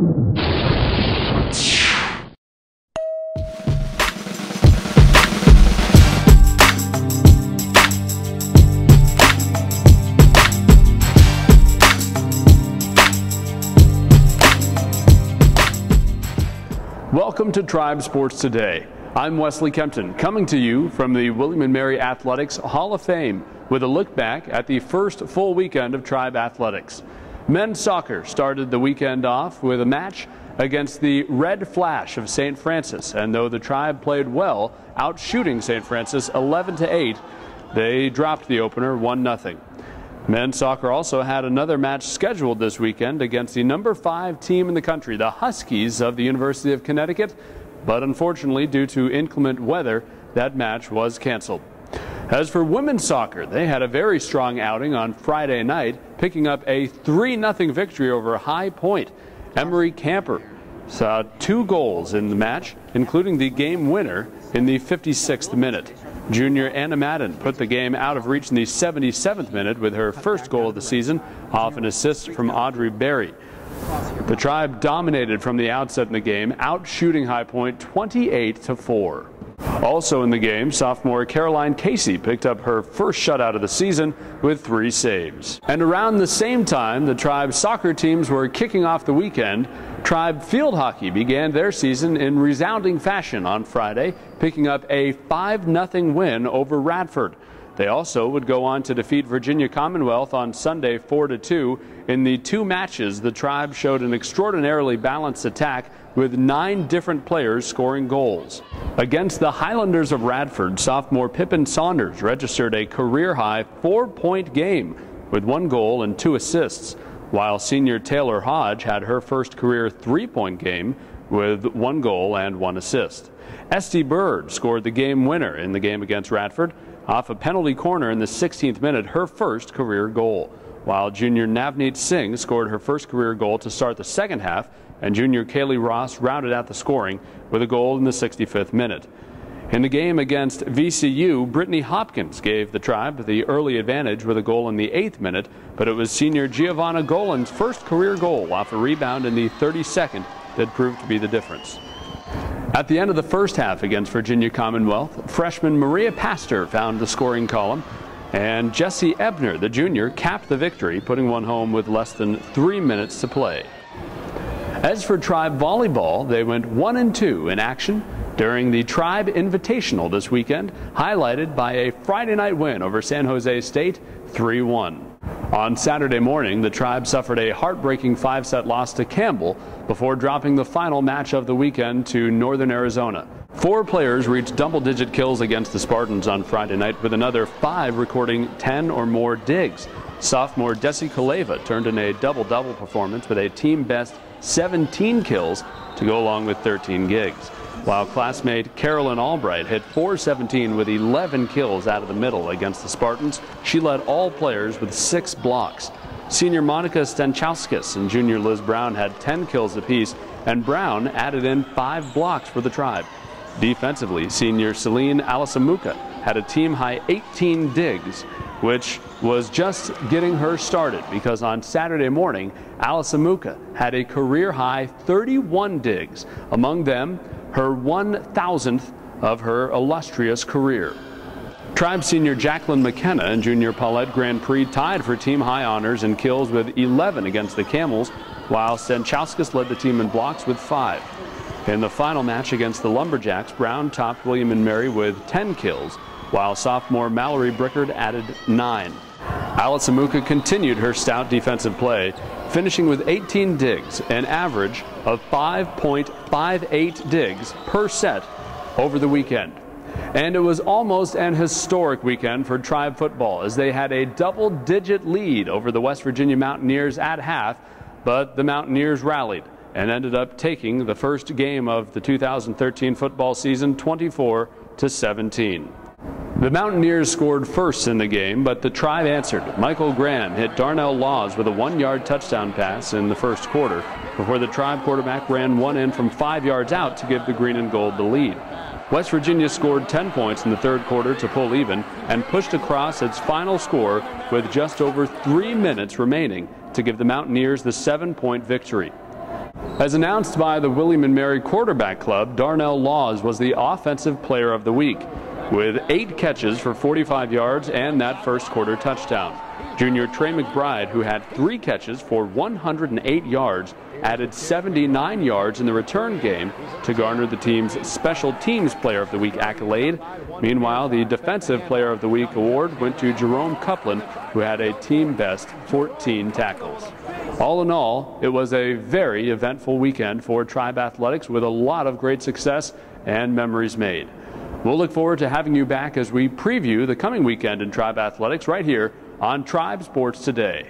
Welcome to Tribe Sports Today. I'm Wesley Kempton, coming to you from the William & Mary Athletics Hall of Fame with a look back at the first full weekend of Tribe Athletics. Men's soccer started the weekend off with a match against the Red Flash of St. Francis, and though the Tribe played well, outshooting St. Francis 11-8, they dropped the opener 1-0. Men's soccer also had another match scheduled this weekend against the number 5 team in the country, the Huskies of the University of Connecticut, but unfortunately, due to inclement weather, that match was canceled. As for women's soccer, they had a very strong outing on Friday night, picking up a 3-0 victory over High Point. Emery Camper saw 2 goals in the match, including the game winner in the 56th minute. Junior Anna Madden put the game out of reach in the 77th minute with her first goal of the season off an assist from Audrey Berry. The Tribe dominated from the outset in the game, outshooting High Point 28-4. Also in the game, sophomore Caroline Casey picked up her first shutout of the season with 3 saves. And around the same time the Tribe soccer teams were kicking off the weekend, Tribe field hockey began their season in resounding fashion on Friday, picking up a 5-0 win over Radford. They also would go on to defeat Virginia Commonwealth on Sunday 4-2. In the 2 matches, the Tribe showed an extraordinarily balanced attack with 9 different players scoring goals. Against the Highlanders of Radford, sophomore Pippin Saunders registered a career-high 4-point game with 1 goal and 2 assists, while senior Taylor Hodge had her first career 3-point game with 1 goal and 1 assist. Esty Bird scored the game winner in the game against Radford off a penalty corner in the 16th minute, her first career goal, while junior Navneet Singh scored her first career goal to start the second half, and junior Kaylee Ross rounded out the scoring with a goal in the 65th minute. In the game against VCU, Brittany Hopkins gave the Tribe the early advantage with a goal in the 8th minute, but it was senior Giovanna Golan's first career goal off a rebound in the 32nd that proved to be the difference. At the end of the first half against Virginia Commonwealth, freshman Maria Pastor found the scoring column, and Jessie Ebner, the junior, capped the victory, putting one home with less than 3 minutes to play. As for Tribe volleyball, they went 1-2 in action during the Tribe Invitational this weekend, highlighted by a Friday night win over San Jose State 3-1. On Saturday morning, the Tribe suffered a heartbreaking 5-set loss to Campbell before dropping the final match of the weekend to Northern Arizona. 4 players reached double-digit kills against the Spartans on Friday night, with another 5 recording 10 or more digs. Sophomore Desi Kaleva turned in a double-double performance with a team-best 17 kills to go along with 13 gigs, while classmate Carolyn Albright hit .417 with 11 kills out of the middle against the Spartans. She led all players with 6 blocks. Senior Monica Stanchauskas and junior Liz Brown had 10 kills apiece, and Brown added in 5 blocks for the Tribe. Defensively, senior Celine Alisamuka had a team-high 18 digs, which was just getting her started, because on Saturday morning, Alisamuka had a career-high 31 digs, among them her 1,000th of her illustrious career. Tribe senior Jacqueline McKenna and junior Paulette Grand Prix tied for team-high honors and kills with 11 against the Camels, while Stanchauskas led the team in blocks with 5. In the final match against the Lumberjacks, Brown topped William & Mary with 10 kills, while sophomore Mallory Brickard added 9. Alisamuka continued her stout defensive play, finishing with 18 digs, an average of 5.58 digs per set over the weekend. And it was almost an historic weekend for Tribe football, as they had a double-digit lead over the West Virginia Mountaineers at half, but the Mountaineers rallied and ended up taking the first game of the 2013 football season 24-17. The Mountaineers scored first in the game, but the Tribe answered. Michael Graham hit Darnell Laws with a 1-yard touchdown pass in the first quarter before the Tribe quarterback ran one in from 5 yards out to give the green and gold the lead. West Virginia scored 10 points in the third quarter to pull even and pushed across its final score with just over 3 minutes remaining to give the Mountaineers the 7-point victory. As announced by the William & Mary Quarterback Club, Darnell Laws was the Offensive Player of the Week, with 8 catches for 45 yards and that first quarter touchdown. Junior Trey McBride, who had 3 catches for 108 yards, added 79 yards in the return game to garner the team's Special Teams Player of the Week accolade. Meanwhile, the Defensive Player of the Week award went to Jerome Copeland, who had a team-best 14 tackles. All in all, it was a very eventful weekend for Tribe Athletics with a lot of great success and memories made. We'll look forward to having you back as we preview the coming weekend in Tribe Athletics right here on Tribe Sports Today.